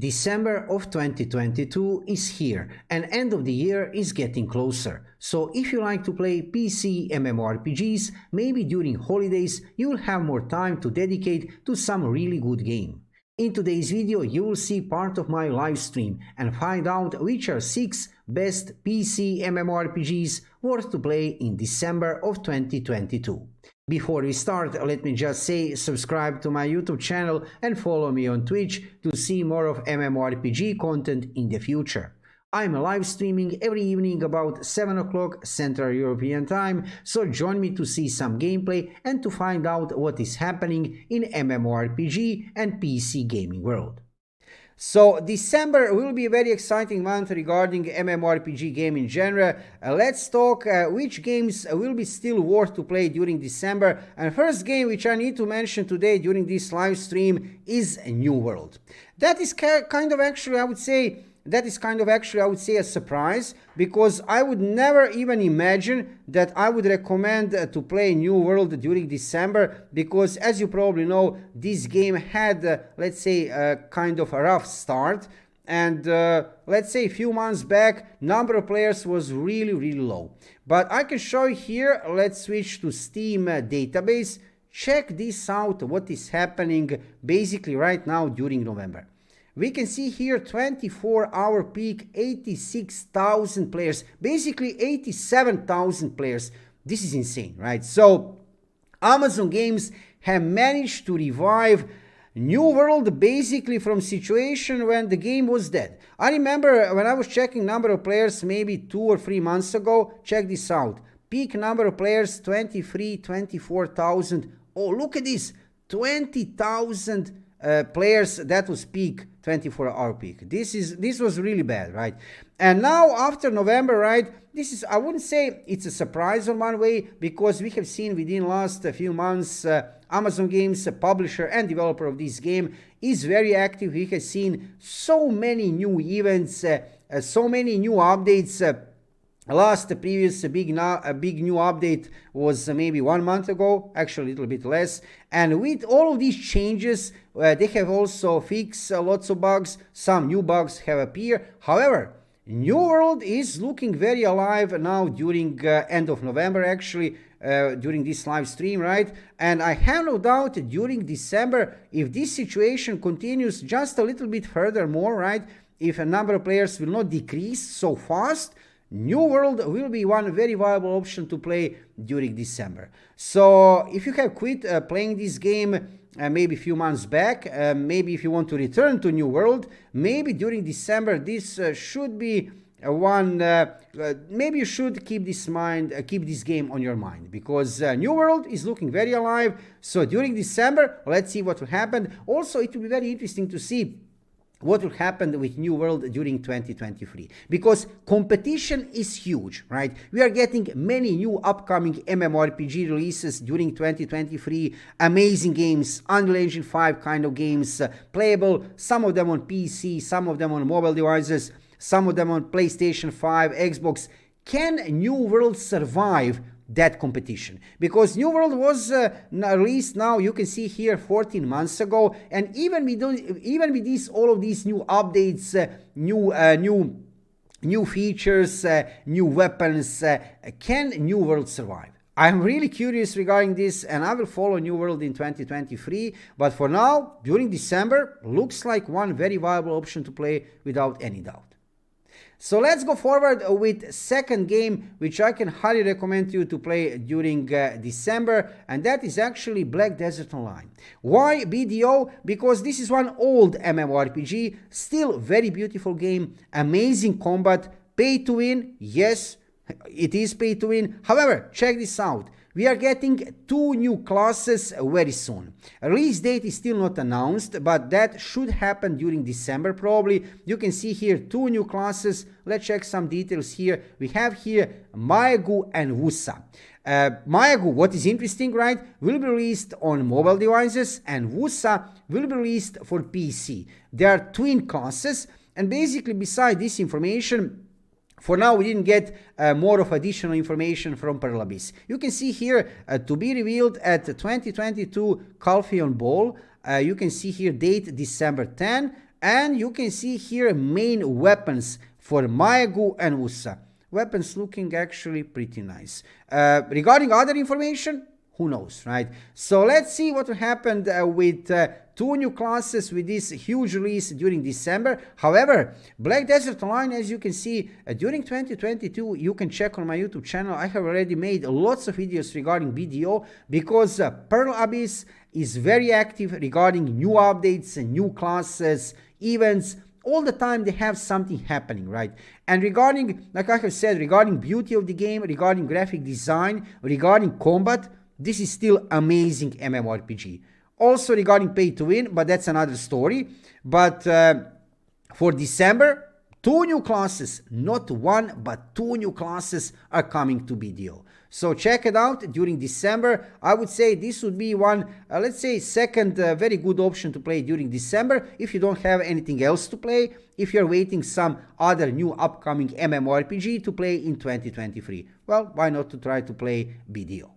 December of 2022 is here and end of the year is getting closer. So if you like to play PC MMORPGs, maybe during holidays you'll have more time to dedicate to some really good game. In today's video you will see part of my live stream and find out which are 6 best PC MMORPGs worth to play in December of 2022. Before we start, let me just say subscribe to my YouTube channel and follow me on Twitch to see more of MMORPG content in the future. I'm live streaming every evening about 7 o'clock Central European Time, so join me to see some gameplay and to find out what is happening in MMORPG and PC gaming world. So December will be a very exciting month regarding MMORPG game in general. Let's talk which games will be still worth to play during December. And first game which I need to mention today during this live stream is New World. That is kind of actually I would say a surprise, because I would never even imagine that I would recommend to play New World during December, because as you probably know, this game had, let's say, a kind of a rough start. And let's say a few months back, number of players was really low. But I can show you here, let's switch to Steam database. Check this out, what is happening basically right now during November. We can see here 24-hour peak, 86,000 players, basically 87,000 players. This is insane, right? So Amazon Games have managed to revive New World basically from situation when the game was dead. I remember when I was checking number of players maybe 2 or 3 months ago. Check this out. Peak number of players 24,000. Oh, look at this, 20,000 players. That was peak, 24-hour peak. This was really bad, right? And now after November, right, this is, I wouldn't say it's a surprise on one way, because we have seen within last few months Amazon Games, publisher and developer of this game, is very active. We have seen so many new events, so many new updates. Previous big new update was maybe 1 month ago, actually a little bit less. And with all of these changes, they have also fixed lots of bugs. Some new bugs have appeared. However, New World is looking very alive now during end of November, actually, during this live stream, right? And I have no doubt during December, if this situation continues just a little bit furthermore, right? If a number of players will not decrease so fast, New World will be one very viable option to play during December. So if you have quit playing this game maybe a few months back, maybe if you want to return to New World, maybe during December this should be one, maybe you should keep this game on your mind, because New World is looking very alive. So during December, let's see what will happen. Also, it will be very interesting to see what will happen with New World during 2023, because competition is huge, right? We are getting many new upcoming MMORPG releases during 2023, amazing games, Unreal Engine 5 kind of games, playable, some of them on PC, some of them on mobile devices, some of them on PlayStation 5, Xbox. Can New World survive that competition? Because New World was released now, you can see here, 14 months ago, and even with all of these new updates, new features, new weapons, can New World survive? I'm really curious regarding this, and I will follow New World in 2023. But for now, during December, looks like one very viable option to play without any doubt. So let's go forward with second game which I can highly recommend you to play during December, and that is actually Black Desert Online. Why BDO? Because this is one old MMORPG, still very beautiful game, amazing combat, pay to win. Yes, it is pay to win. However, check this out. We are getting 2 new classes very soon. A release date is still not announced, but that should happen during December probably. You can see here 2 new classes. Let's check some details here. We have here Maegu and Wusa. Maegu, what is interesting, right, will be released on mobile devices, and Wusa will be released for PC. They are twin classes, and basically beside this information, for now, we didn't get more of additional information from Pearl Abyss. You can see here to be revealed at 2022 Calphion Ball. You can see here date December 10, And you can see here main weapons for Maegu and Usa. Weapons looking actually pretty nice. Regarding other information, who knows, right? So let's see what happened with two new classes with this huge release during December. However, Black Desert Online, as you can see, during 2022, you can check on my YouTube channel. I have already made lots of videos regarding BDO because Pearl Abyss is very active regarding new updates and new classes, events. All the time they have something happening, right? And regarding, like I have said, regarding beauty of the game, regarding graphic design, regarding combat, this is still amazing MMORPG. Also regarding pay to win, but that's another story. But for December, two new classes, not one, but two new classes are coming to BDO. So check it out during December. I would say this would be one, let's say second very good option to play during December if you don't have anything else to play, if you're waiting some other new upcoming MMORPG to play in 2023. Well, why not to try to play BDO?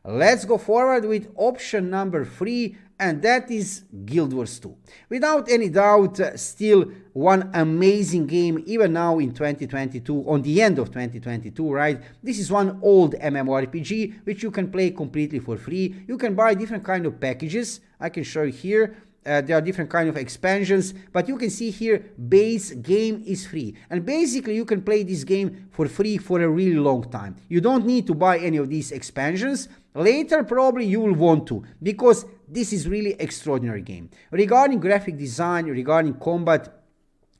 Let's go forward with option number 3, and that is Guild Wars 2. Without any doubt, still one amazing game, even now in 2022, on the end of 2022, right? This is one old MMORPG, which you can play completely for free. You can buy different kind of packages. I can show you here. There are different kind of expansions, but you can see here base game is free, and basically you can play this game for free for a really long time. You don't need to buy any of these expansions. Later probably you will want to, because this is really extraordinary game. Regarding graphic design, regarding combat,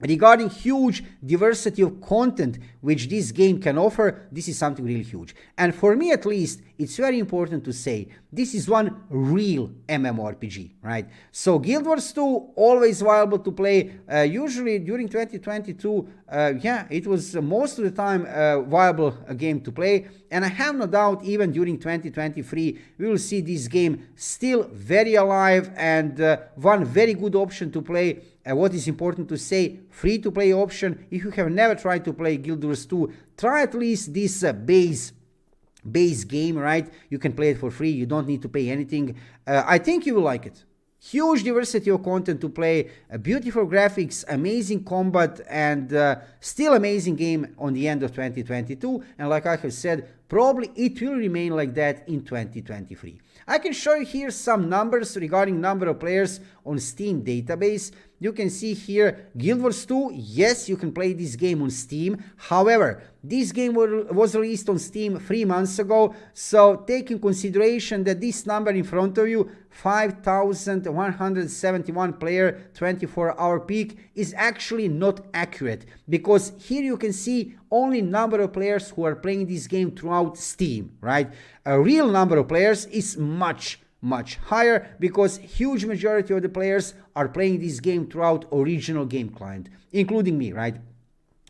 regarding huge diversity of content which this game can offer, this is something really huge. And for me at least, it's very important to say this is one real MMORPG, right? So Guild Wars 2, always viable to play. Usually during 2022, yeah, it was most of the time viable game to play. And I have no doubt even during 2023, we will see this game still very alive and one very good option to play. What is important to say, free to play option. If you have never tried to play Guild Wars 2, try at least this base game, right? You can play it for free. You don't need to pay anything. I think you will like it. Huge diversity of content to play, beautiful graphics, amazing combat, and still amazing game on the end of 2022. And like I have said, probably it will remain like that in 2023. I can show you here some numbers regarding number of players on Steam database. You can see here Guild Wars 2, yes, you can play this game on Steam. However, this game was released on Steam 3 months ago, so take in consideration that this number in front of you, 5,171 player 24-hour peak, is actually not accurate, because here you can see only number of players who are playing this game throughout Steam, right? A real number of players is much higher, because huge majority of the players are playing this game throughout original game client, including me, right?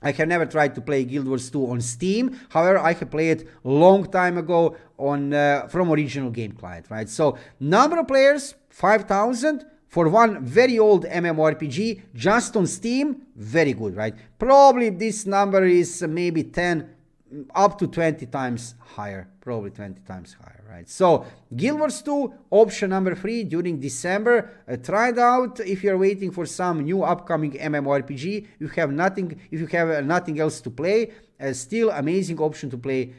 I have never tried to play Guild Wars 2 on Steam. However, I have played it long time ago on from original game client, right? So number of players 5,000 for one very old MMORPG just on Steam, very good, right? Probably this number is maybe 10 up to 20 times higher, probably 20 times higher, right? So Guild Wars 2, option number 3 during December. Try it out if you're waiting for some new upcoming MMORPG. If you have nothing else to play, still amazing option to play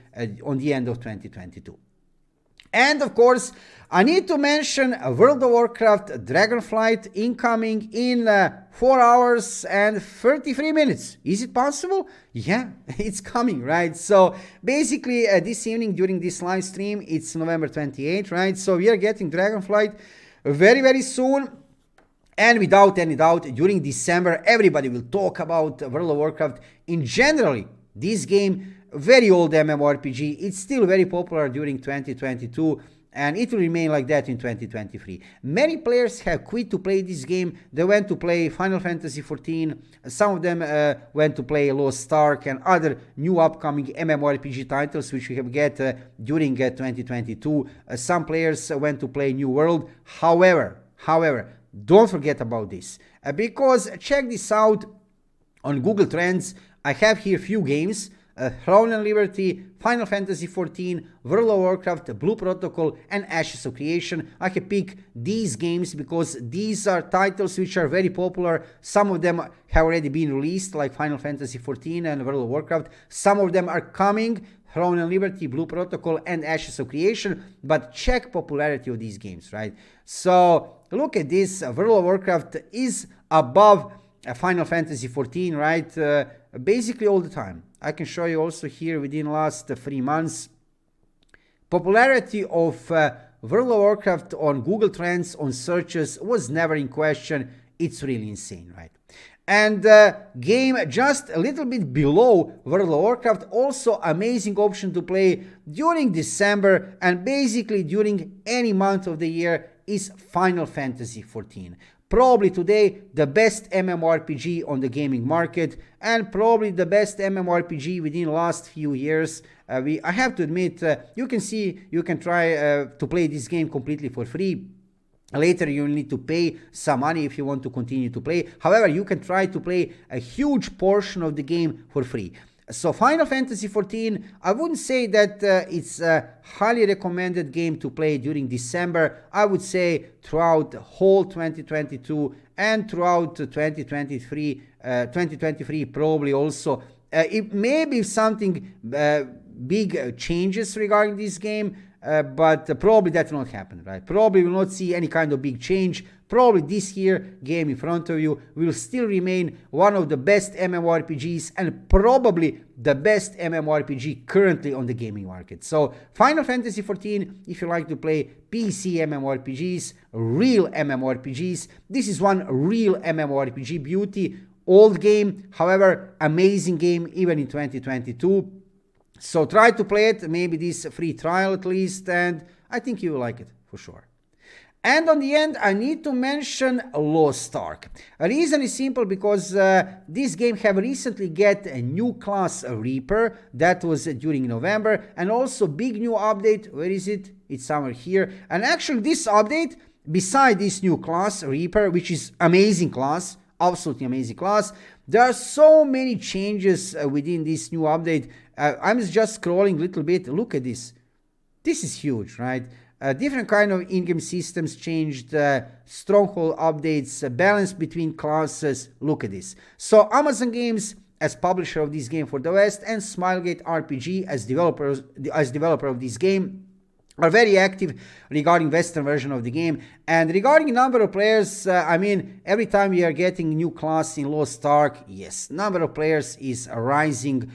on the end of 2022. And of course, I need to mention World of Warcraft Dragonflight incoming in 4 hours and 33 minutes. Is it possible? Yeah, it's coming, right? So basically this evening during this live stream, it's November 28th, right? So we are getting Dragonflight very soon. And without any doubt, during December, everybody will talk about World of Warcraft in general. This game, very old MMORPG, it's still very popular during 2022, and it will remain like that in 2023. Many players have quit to play this game. They went to play Final Fantasy XIV, some of them went to play Lost Ark and other new upcoming MMORPG titles which we have get during 2022. Some players went to play New World. However, don't forget about this, because check this out on Google Trends. I have here few games. Throne and Liberty, Final Fantasy XIV, World of Warcraft, Blue Protocol, and Ashes of Creation. I have picked these games because these are titles which are very popular. Some of them have already been released, like Final Fantasy XIV and World of Warcraft. Some of them are coming, Throne and Liberty, Blue Protocol, and Ashes of Creation. But check popularity of these games, right? So look at this. World of Warcraft is above Final Fantasy XIV, right? Basically all the time. I can show you also here within the last 3 months. Popularity of World of Warcraft on Google Trends, on searches, was never in question. It's really insane, right? And game just a little bit below World of Warcraft, also amazing option to play during December and basically during any month of the year, is Final Fantasy XIV. Probably today the best MMORPG on the gaming market, and probably the best MMORPG within the last few years. I have to admit, you can try to play this game completely for free. Later you will need to pay some money if you want to continue to play. However, you can try to play a huge portion of the game for free. So Final Fantasy XIV, I wouldn't say that it's a highly recommended game to play during December. I would say throughout the whole 2022 and throughout 2023 probably also. It may be something big changes regarding this game, but probably that will not happen, right? Probably will not see any kind of big change. Probably this year game in front of you will still remain one of the best MMORPGs and probably the best MMORPG currently on the gaming market. So Final Fantasy XIV, if you like to play PC MMORPGs, real MMORPGs, this is one real MMORPG beauty. Old game, however, amazing game even in 2022. So try to play it, maybe this free trial at least, and I think you will like it for sure. And on the end, I need to mention Lost Ark. A reason is simple, because this game have recently get a new class, a Reaper. That was during November. And also big new update. Where is it? It's somewhere here. And actually this update, beside this new class, Reaper, which is amazing class, absolutely amazing class, there are so many changes within this new update. I'm just scrolling a little bit. Look at this. This is huge, right? Different kind of in-game systems changed, stronghold updates, balance between classes. Look at this. So Amazon Games as publisher of this game for the West, and Smilegate RPG as developer of this game, are very active regarding Western version of the game. And regarding number of players, I mean, every time we are getting new class in Lost Ark, yes, number of players is rising.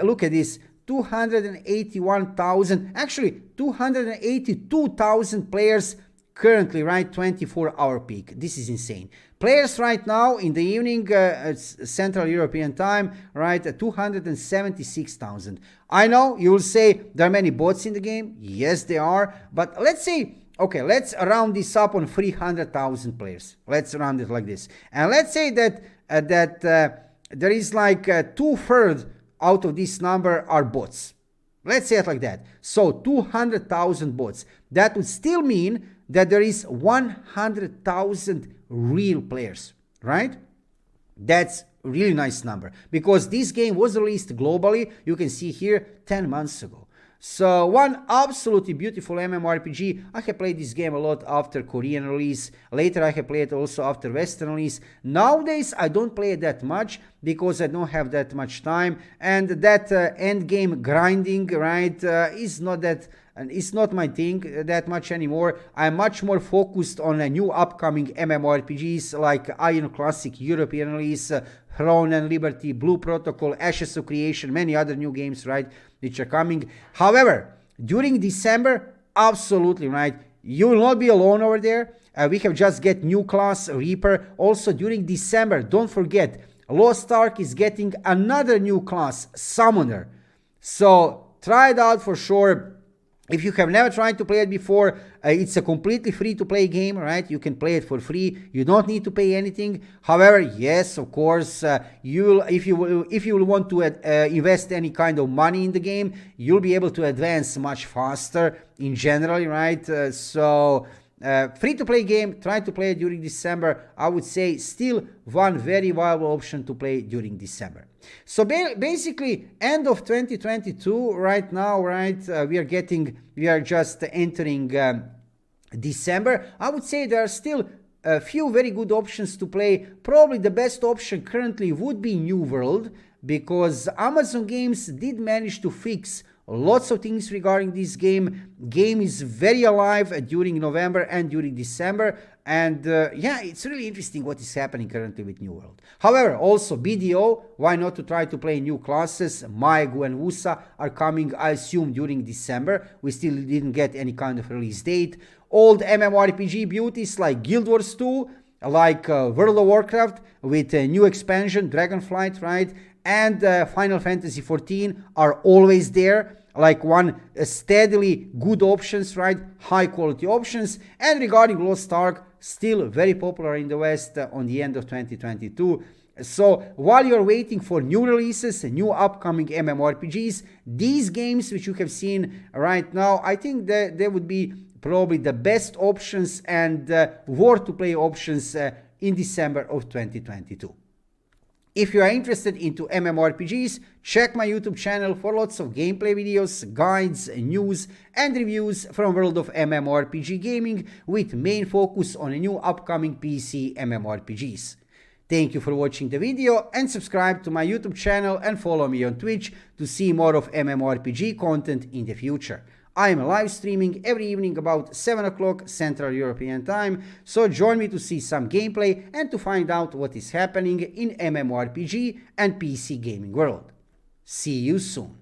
Look at this. 281,000, actually 282,000 players currently, right? 24-hour peak. This is insane. Players right now in the evening, Central European time, right? 276,000. I know you will say there are many bots in the game. Yes, there are. But let's say, okay, let's round this up on 300,000 players. Let's round it like this. And let's say that there is like 2/3 out of this number are bots. Let's say it like that. So 200,000 bots. That would still mean that there is 100,000 real players, right? That's really nice number, because this game was released globally. You can see here 10 months ago. So one absolutely beautiful MMORPG. I have played this game a lot after Korean release. Later I have played also after Western release. Nowadays I don't play it that much because I don't have that much time, and that end game grinding, right, is not that. And it's not my thing that much anymore. I'm much more focused on a new upcoming MMORPGs like Iron Classic European release, Throne and Liberty, Blue Protocol, Ashes of Creation, many other new games, right, which are coming. However, during December, absolutely, right, you will not be alone over there. We have just get new class, Reaper. Also during December, don't forget, Lost Ark is getting another new class, Summoner. So try it out for sure. If you have never tried to play it before, it's a completely free-to-play game, right? You can play it for free. You don't need to pay anything. However, yes, of course, if you will want to invest any kind of money in the game, you'll be able to advance much faster in general, right? So free-to-play game, try to play it during December. I would say still one very viable option to play during December. So basically, end of 2022 right now, right? We are just entering December. I would say there are still a few very good options to play. Probably the best option currently would be New World, because Amazon Games did manage to fix lots of things regarding this game. Game is very alive during November and during December, and yeah, it's really interesting what is happening currently with New World. However, also BDO, why not to try to play new classes? Maegu and Wusa are coming, I assume, during December. We still didn't get any kind of release date. Old MMORPG beauties like Guild Wars 2, like World of Warcraft with a new expansion, Dragonflight, right? And Final Fantasy XIV are always there, like one steadily good options, right? High quality options. And regarding Lost Ark, still very popular in the West on the end of 2022. So while you're waiting for new releases, new upcoming MMORPGs, these games which you have seen right now, I think that they would be probably the best options and worth to play options in December of 2022. If you are interested into MMORPGs, check my YouTube channel for lots of gameplay videos, guides, news and reviews from world of MMORPG gaming, with main focus on a new upcoming PC MMORPGs. Thank you for watching the video, and subscribe to my YouTube channel and follow me on Twitch to see more of MMORPG content in the future. I am live streaming every evening about 7 o'clock Central European Time, so join me to see some gameplay and to find out what is happening in MMORPG and PC gaming world. See you soon.